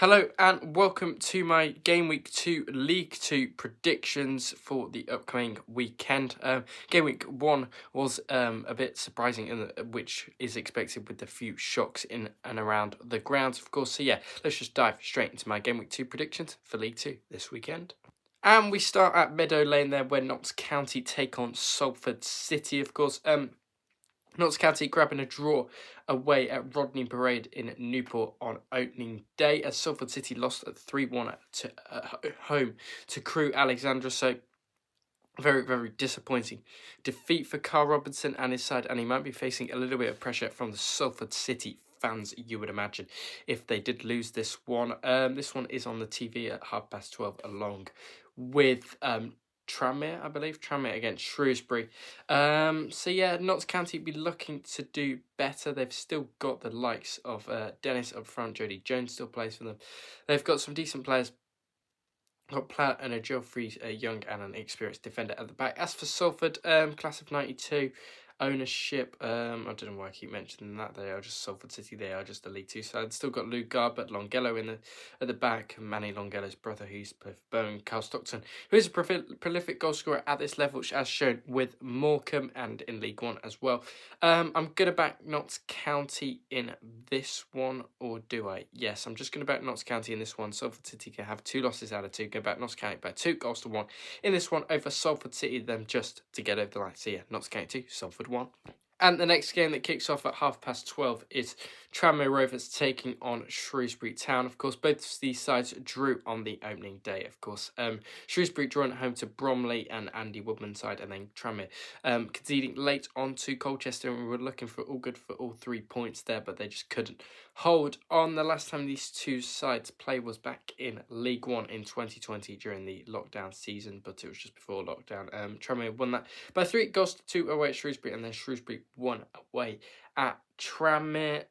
Hello and welcome to my Game Week 2 League 2 predictions for the upcoming weekend. Game Week 1 was a bit surprising, which is expected with a few shocks in and around the grounds, of course. So yeah, let's just dive straight into my Game Week 2 predictions for League 2 this weekend. And we start at Meadow Lane there, where Knox County take on Salford City, of course. Knox County grabbing a draw away at Rodney Parade in Newport on opening day, as Sulford City lost at 3-1 at home to Crewe Alexandra. So very, very disappointing defeat for Carl Robinson and his side, and he might be facing a little bit of pressure from the Salford City fans, you would imagine, if they did lose this one. This one is on the TV at 12:30, along with Tranmere, I believe. Tranmere against Shrewsbury. So yeah, Notts County be looking to do better. They've still got the likes of Dennis up front. Jody Jones still plays for them. They've got some decent players. Got Platt and a Geoffrey, a young and an experienced defender at the back. As for Salford, class of 92, ownership, I don't know why I keep mentioning that. They are just Salford City. They are just the League 2 side. Still got Lou Garbutt, Longello at the back. Manny Longello's brother, who's Bowen, Carl Stockton, who is a prolific goal scorer at this level, as shown with Morecambe and in League 1 as well. I'm going to back Notts County in this one, or do I? Yes, I'm just going to back Notts County in this one. Salford City can have 2 losses out of 2. Go back Notts County by 2-1 in this one over Salford City, then just to get over the line. So yeah, Notts County 2, Salford 1. And the next game that kicks off at 12:30 is Tranmere Rovers taking on Shrewsbury Town. Of course, both of these sides drew on the opening day, of course. Shrewsbury drawing at home to Bromley and Andy Woodman's side, and then Tranmere conceding late on to Colchester, and we were looking for all good for all 3 points there, but they just couldn't hold on. The last time these two sides played was back in League 1 in 2020 during the lockdown season, but it was just before lockdown. Tranmere won that by 3-2 away at Shrewsbury, and then Shrewsbury won away at Tranmere.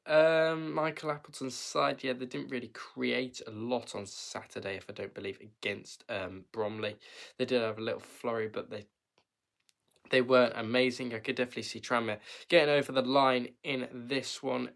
Michael Appleton's side, yeah, they didn't really create a lot on Saturday, if I don't believe, against Bromley. They did have a little flurry, but they weren't amazing. I could definitely see Tranmere getting over the line in this one.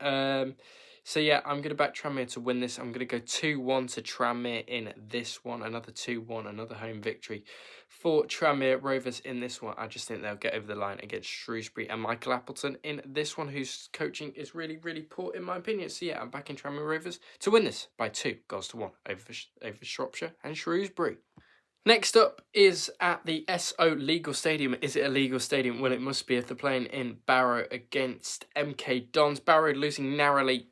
So yeah, I'm going to back Tranmere to win this. I'm going to go 2-1 to Tranmere in this one. Another 2-1, another home victory for Tranmere Rovers in this one. I just think they'll get over the line against Shrewsbury and Michael Appleton in this one, whose coaching is really, really poor in my opinion. So yeah, I'm backing Tranmere Rovers to win this by 2-1 over Shropshire and Shrewsbury. Next up is at the SO Legal Stadium. Is it a legal stadium? Well, it must be if they're playing in Barrow against MK Dons. Barrow losing narrowly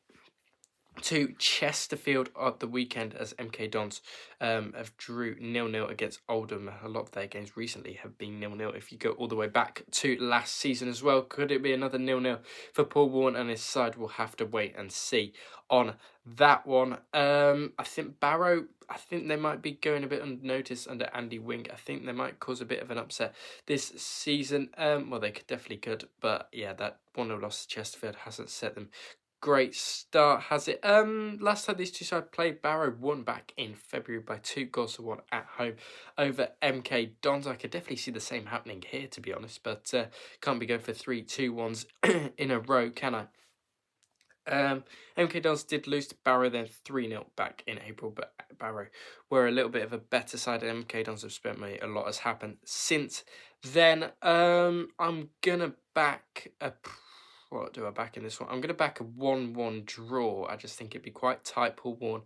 to Chesterfield at the weekend, as MK Dons have drew 0-0 against Oldham. A lot of their games recently have been 0-0. If you go all the way back to last season as well, could it be another 0-0 for Paul Warren and his side? We'll have to wait and see on that one. I think Barrow, they might be going a bit unnoticed under Andy Wing. I think they might cause a bit of an upset this season. Well, they definitely could, but yeah, that 1-0 loss to Chesterfield hasn't set them great start, has it? Last time these two sides played, Barrow won back in February by 2-1 at home over MK Dons. I could definitely see the same happening here, to be honest, but can't be going for 3-2-1s in a row, can I? MK Dons did lose to Barrow then 3-0 back in April, but Barrow were a little bit of a better side, and MK Dons have spent money. A lot has happened since then. I'm gonna back a... What do I back in this one? I'm going to back a 1-1 draw. I just think it'd be quite tight. Paul Warren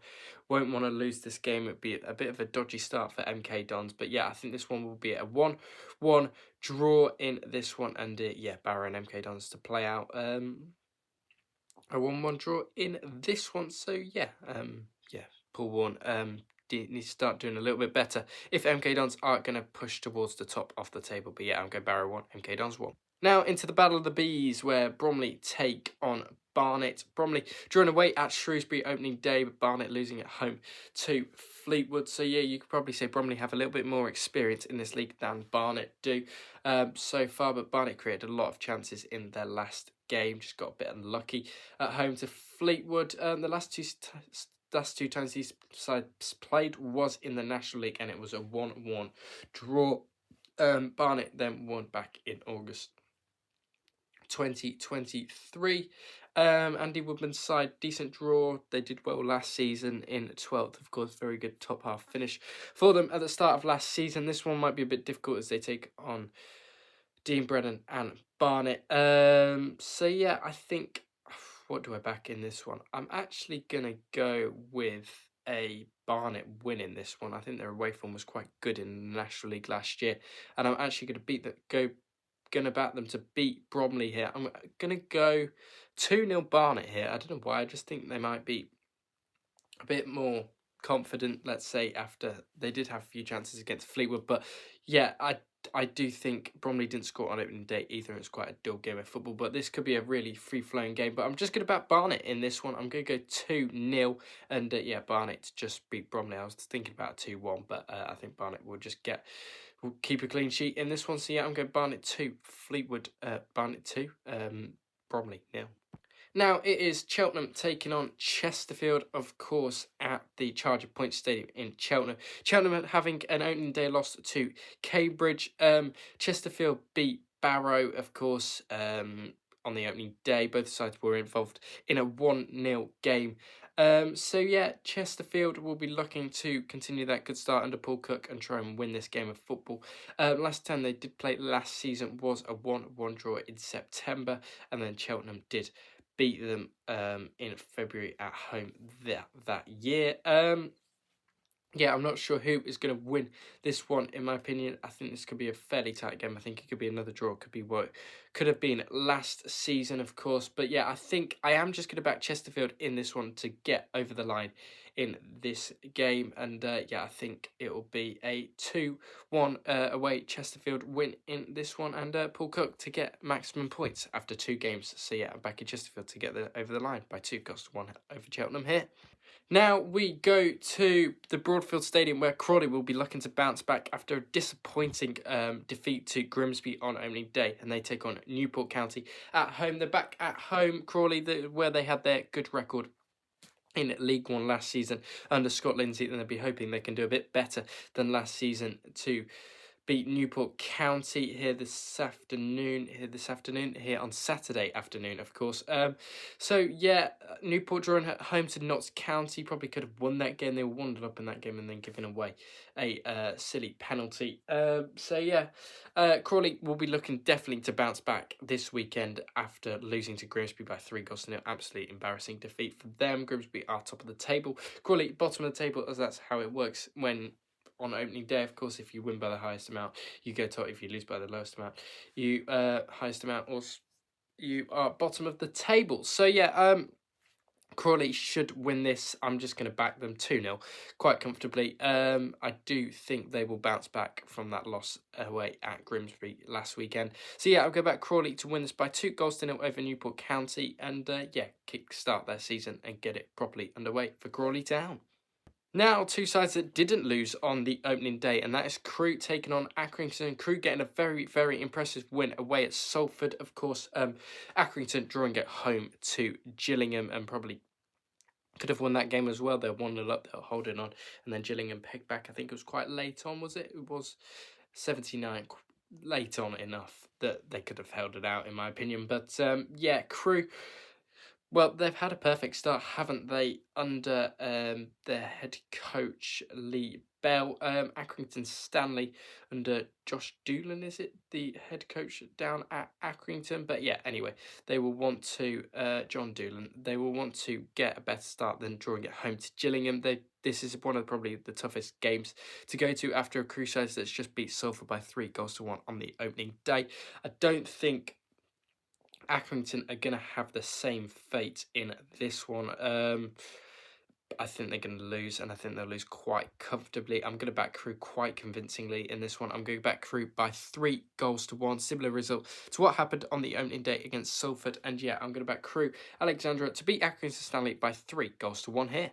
won't want to lose this game. It'd be a bit of a dodgy start for MK Dons. But yeah, I think this one will be a 1-1 draw in this one. And yeah, Barrow and MK Dons to play out a 1-1 draw in this one. So yeah, Paul Warren needs to start doing a little bit better if MK Dons aren't going to push towards the top of the table. But yeah, I'm going Barrow 1, MK Dons 1. Now into the Battle of the Bees, where Bromley take on Barnet. Bromley drawn away at Shrewsbury opening day, but Barnet losing at home to Fleetwood. So yeah, you could probably say Bromley have a little bit more experience in this league than Barnet do so far, but Barnet created a lot of chances in their last game, just got a bit unlucky at home to Fleetwood. The last two times these sides played was in the National League, and it was a 1-1 draw. Barnet then won back in August 2023. Andy Woodman's side, decent draw. They did well last season in 12th, of course, very good top half finish for them at the start of last season. This one might be a bit difficult as they take on Dean Brennan and Barnet. So yeah, I think, what do I back in this one? I'm actually going to go with a Barnet win in this one. I think their away form was quite good in the National League last year, and I'm actually going to back them to beat Bromley here. I'm going to go 2-0 Barnet here. I don't know why, I just think they might be a bit more confident, let's say, after they did have a few chances against Fleetwood. But yeah, I do think Bromley didn't score on opening day either. It's quite a dull game of football, but this could be a really free-flowing game. But I'm just going to back Barnet in this one. I'm going to go 2-0, and yeah, Barnet to just beat Bromley. I was thinking about 2-1, but I think Barnet will keep a clean sheet in this one. So yeah, I'm going Barnet 2, Fleetwood, Barnet 2, Bromley 0. Now, it is Cheltenham taking on Chesterfield, of course, at the Charger Point Stadium in Cheltenham. Cheltenham having an opening day loss to Cambridge. Chesterfield beat Barrow, of course, on the opening day. Both sides were involved in a 1-0 game. So yeah, Chesterfield will be looking to continue that good start under Paul Cook and try and win this game of football. Last time they did play last season was a 1-1 draw in September, and then Cheltenham did beat them in February at home that year. Yeah, I'm not sure who is going to win this one, in my opinion. I think this could be a fairly tight game. I think it could be another draw. It could be what could have been last season, of course. But yeah, I think I am just going to back Chesterfield in this one to get over the line in this game. And yeah, I think it will be a 2-1 away Chesterfield win in this one. And Paul Cook to get maximum points after 2 games. So yeah, I'm backing Chesterfield to get over the line by 2-1 over Cheltenham here. Now we go to the Broadfield Stadium where Crawley will be looking to bounce back after a disappointing defeat to Grimsby on opening day, and they take on Newport County at home. They're back at home, Crawley, where they had their good record in League One last season under Scott Lindsay, and they'll be hoping they can do a bit better than last season to beat Newport County here on Saturday afternoon, of course. So yeah, Newport drawing at home to Knox County, probably could have won that game. They were 1-0 up in that game and then giving away a silly penalty. So yeah, Crawley will be looking definitely to bounce back this weekend after losing to Grimsby by 3-0. Absolutely embarrassing defeat for them. Grimsby are top of the table, Crawley bottom of the table, as that's how it works when on opening day. Of course, if you win by the highest amount, you go top. If you lose by the lowest amount, you highest amount, or you are bottom of the table. So yeah, Crawley should win this. I'm just going to back them 2-0 quite comfortably. I do think they will bounce back from that loss away at Grimsby last weekend. So yeah, I'll go back Crawley to win this by 2-0 over Newport County, and yeah, kick-start their season and get it properly underway for Crawley Town. Now, 2 sides that didn't lose on the opening day, and that is Crewe taking on Accrington. Crewe getting a very, very impressive win away at Sulford, of course. Accrington drawing at home to Gillingham and probably could have won that game as well. They're 1-0 up, they're holding on, and then Gillingham pegged back. I think it was quite late on, was it? It was 79, late on enough that they could have held it out, in my opinion. But yeah, Crewe, well, they've had a perfect start, haven't they, under their head coach, Lee Bell. Accrington Stanley under Josh Doolan, is it, the head coach down at Accrington? But yeah, anyway, they will want to, John Doolan, they will want to get a better start than drawing it home to Gillingham. This is one of probably the toughest games to go to after a Crewe side that's just beat Sulford by 3-1 on the opening day. I don't think Accrington are going to have the same fate in this one. I think they're going to lose, and I think they'll lose quite comfortably. I'm going to back Crewe quite convincingly in this one. I'm going to back Crewe by 3-1. Similar result to what happened on the opening day against Sulford. And yeah, I'm going to back Crewe, Alexandra, to beat Accrington Stanley by 3-1 here.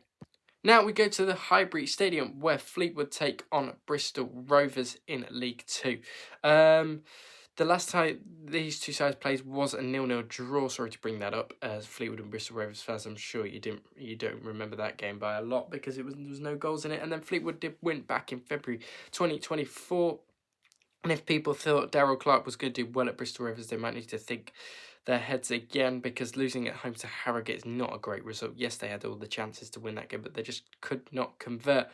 Now we go to the Highbury Stadium where Fleetwood take on Bristol Rovers in League 2. The last time these 2 sides played was a 0-0 draw. Sorry to bring that up, as Fleetwood and Bristol Rovers fans, I'm sure you don't remember that game by a lot because there was no goals in it. And then Fleetwood did win back in February 2024. And if people thought Darryl Clark was going to do well at Bristol Rovers, they might need to think their heads again, because losing at home to Harrogate is not a great result. Yes, they had all the chances to win that game, but they just could not convert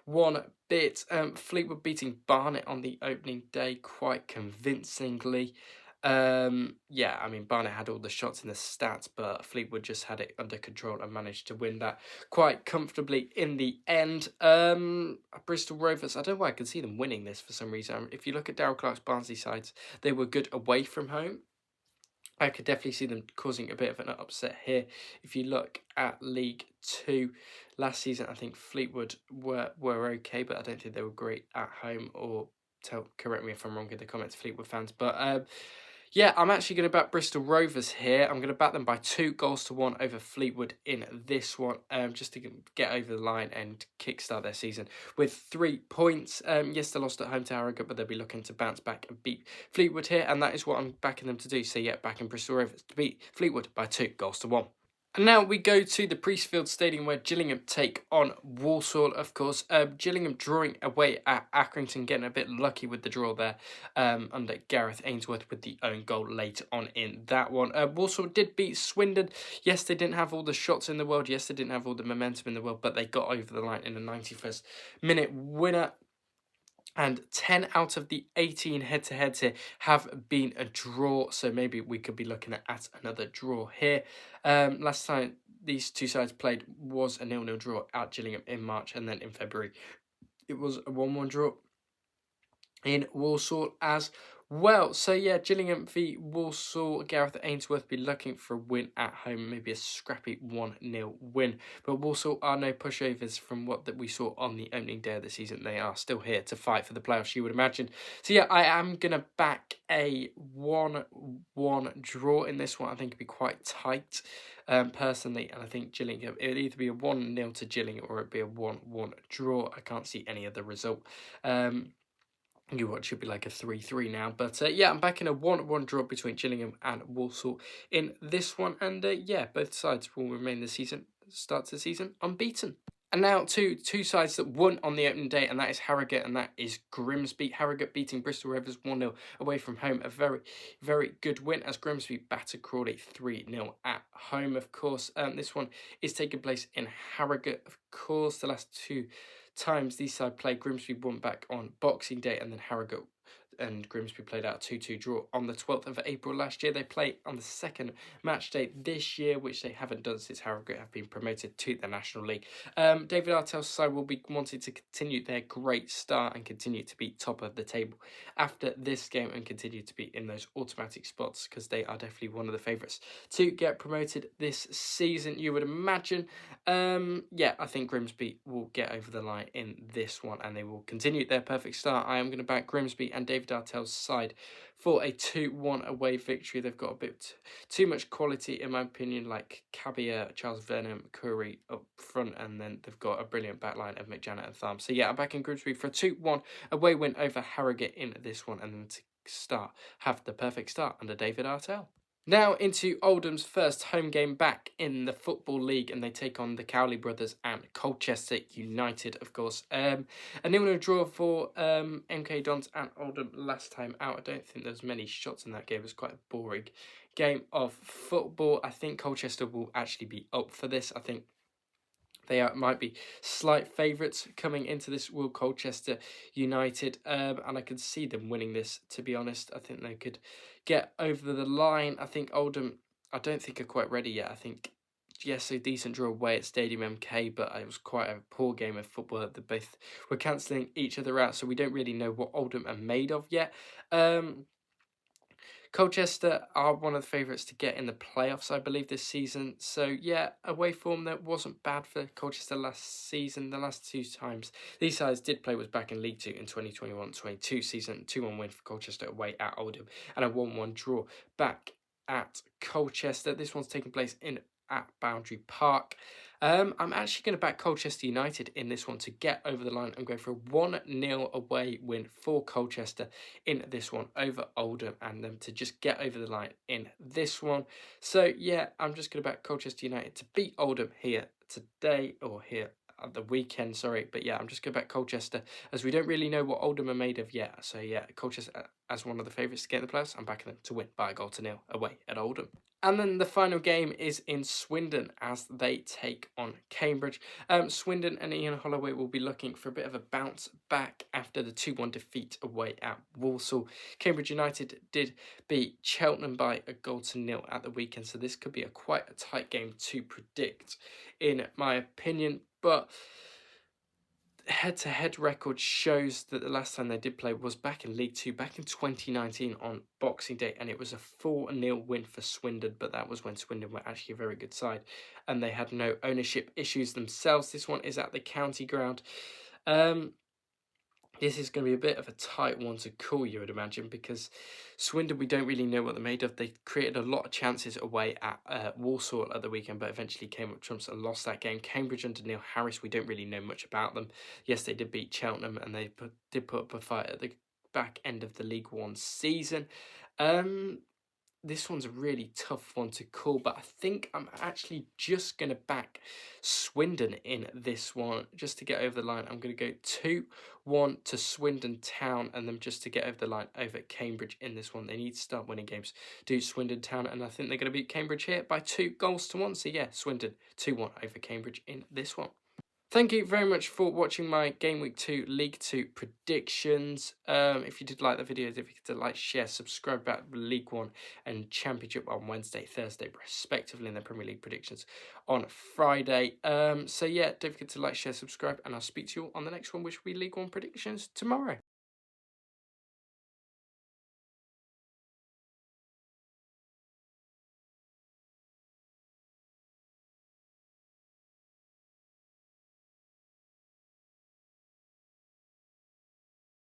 one bit. Fleetwood beating Barnet on the opening day quite convincingly. Yeah, I mean, Barnet had all the shots in the stats, but Fleetwood just had it under control and managed to win that quite comfortably in the end. Bristol Rovers, I don't know why I can see them winning this for some reason. If you look at Darryl Clark's Barnsley sides, they were good away from home. I could definitely see them causing a bit of an upset here. If you look at League Two last season, I think Fleetwood were okay, but I don't think they were great at home. Or correct me if I'm wrong in the comments, Fleetwood fans. But yeah, I'm actually going to back Bristol Rovers here. I'm going to back them by 2-1 over Fleetwood in this one, just to get over the line and kickstart their season with 3 points. Yes, they lost at home to Harrogate, but they'll be looking to bounce back and beat Fleetwood here, and that is what I'm backing them to do. So yeah, backing Bristol Rovers to beat Fleetwood by 2-1. And now we go to the Priestfield Stadium, where Gillingham take on Warsaw, of course. Gillingham drawing away at Accrington, getting a bit lucky with the draw there under Gareth Ainsworth with the own goal later on in that one. Warsaw did beat Swindon. Yes, they didn't have all the shots in the world. Yes, they didn't have all the momentum in the world, but they got over the line in a 91st minute winner. And 10 out of the 18 head-to-heads here have been a draw, so maybe we could be looking at another draw here. Last time these two sides played was a 0-0 draw at Gillingham in March, and then in February it was a 1-1 draw in Warsaw as well. So yeah, Gillingham v Warsaw. Gareth Ainsworth be looking for a win at home, maybe a scrappy 1-0 win. But Warsaw are no pushovers from what that we saw on the opening day of the season. They are still here to fight for the playoffs, you would imagine. So yeah, I am going to back a 1-1 draw in this one. I think it'd be quite tight. Personally, and I think Gillingham, it'll either be a 1-0 to Gillingham or it'd be a 1-1 draw. I can't see any other result. It should be like a 3-3 now. But yeah, I'm backing a 1-1 draw between Gillingham and Walsall in this one. And yeah, both sides will remain start the season unbeaten. And now to two sides that won on the opening day, and that is Harrogate and that is Grimsby. Harrogate beating Bristol Rovers 1-0 away from home. A very, very good win as Grimsby battered Crawley 3-0 at home, of course. This one is taking place in Harrogate, of course. The last two times these side played, Grimsby won back on Boxing Day, and then Harrogate and Grimsby played out 2-2 draw on the 12th of April last year. They play on the second match day this year, which they haven't done since Harrogate have been promoted to the National League. David Artell's side will be wanting to continue their great start and continue to be top of the table after this game and continue to be in those automatic spots, because they are definitely one of the favourites to get promoted this season, you would imagine. Yeah, I think Grimsby will get over the line in this one and they will continue their perfect start. I am going to back Grimsby and David Artell's side for a 2-1 away victory. They've got a bit too much quality, in my opinion, like Cabia, Charles Vernon, Curry up front, and then they've got a brilliant backline of McJanet and Tharm. So yeah, I'm backing Grimsby for a 2-1 away win over Harrogate in this one, and then to have the perfect start under David Artell. Now into Oldham's first home game back in the Football League, and they take on the Cowley brothers and Colchester United, of course. A 0-0 draw for MK Dons and Oldham last time out. I don't think there's many shots in that game. It was quite a boring game of football. I think Colchester will actually be up for this. I think they might be slight favourites coming into this Will Colchester United, and I could see them winning this, to be honest. I think they could get over the line. I think Oldham, I don't think are quite ready yet. I think, yes, a decent draw away at Stadium MK, but it was quite a poor game of football. They both were cancelling each other out, so we don't really know what Oldham are made of yet. Colchester are one of the favourites to get in the playoffs, I believe, this season. So, yeah, away form that wasn't bad for Colchester last season. The last two times these sides did play was back in League 2 in 2021-22 season. 2-1 win for Colchester away at Oldham and a 1-1 draw back at Colchester. This one's taking place at Boundary Park. I'm actually going to back Colchester United in this one to get over the line. I'm going for a 1-0 away win for Colchester in this one over Oldham, and them to just get over the line in this one. So yeah, I'm just going to back Colchester United to beat Oldham here today, or here at the weekend, sorry. But yeah, I'm just going back Colchester, as we don't really know what Oldham are made of yet. So yeah, Colchester as one of the favourites to get in the playoffs. I'm backing them to win by 1-0 away at Oldham. And then the final game is in Swindon as they take on Cambridge. Swindon and Ian Holloway will be looking for a bit of a bounce back after the 2-1 defeat away at Warsaw. Cambridge United did beat Cheltenham by 1-0 at the weekend, so this could be quite a tight game to predict, in my opinion. But head-to-head record shows that the last time they did play was back in League Two, back in 2019 on Boxing Day, and it was a 4-0 win for Swindon, but that was when Swindon were actually a very good side, and they had no ownership issues themselves. This one is at the county ground. This is going to be a bit of a tight one to call, you would imagine, because Swindon, we don't really know what they're made of. They created a lot of chances away at Warsaw at the weekend, but eventually came up trumps and lost that game. Cambridge under Neil Harris, we don't really know much about them. Yes, they did beat Cheltenham, and they did put up a fight at the back end of the League One season. This one's a really tough one to call, but I think I'm actually just going to back Swindon in this one just to get over the line. I'm going to go 2-1 to Swindon Town, and then just to get over the line over Cambridge in this one. They need to start winning games. Do Swindon Town, and I think they're going to beat Cambridge here by 2-1. So yeah, Swindon 2-1 over Cambridge in this one. Thank you very much for watching my Game Week 2 League 2 predictions. If you did like the videos, if you could like, share, subscribe back to League 1 and Championship on Wednesday, Thursday, respectively, and the Premier League predictions on Friday. So yeah, don't forget to like, share, subscribe, and I'll speak to you all on the next one, which will be League 1 predictions tomorrow.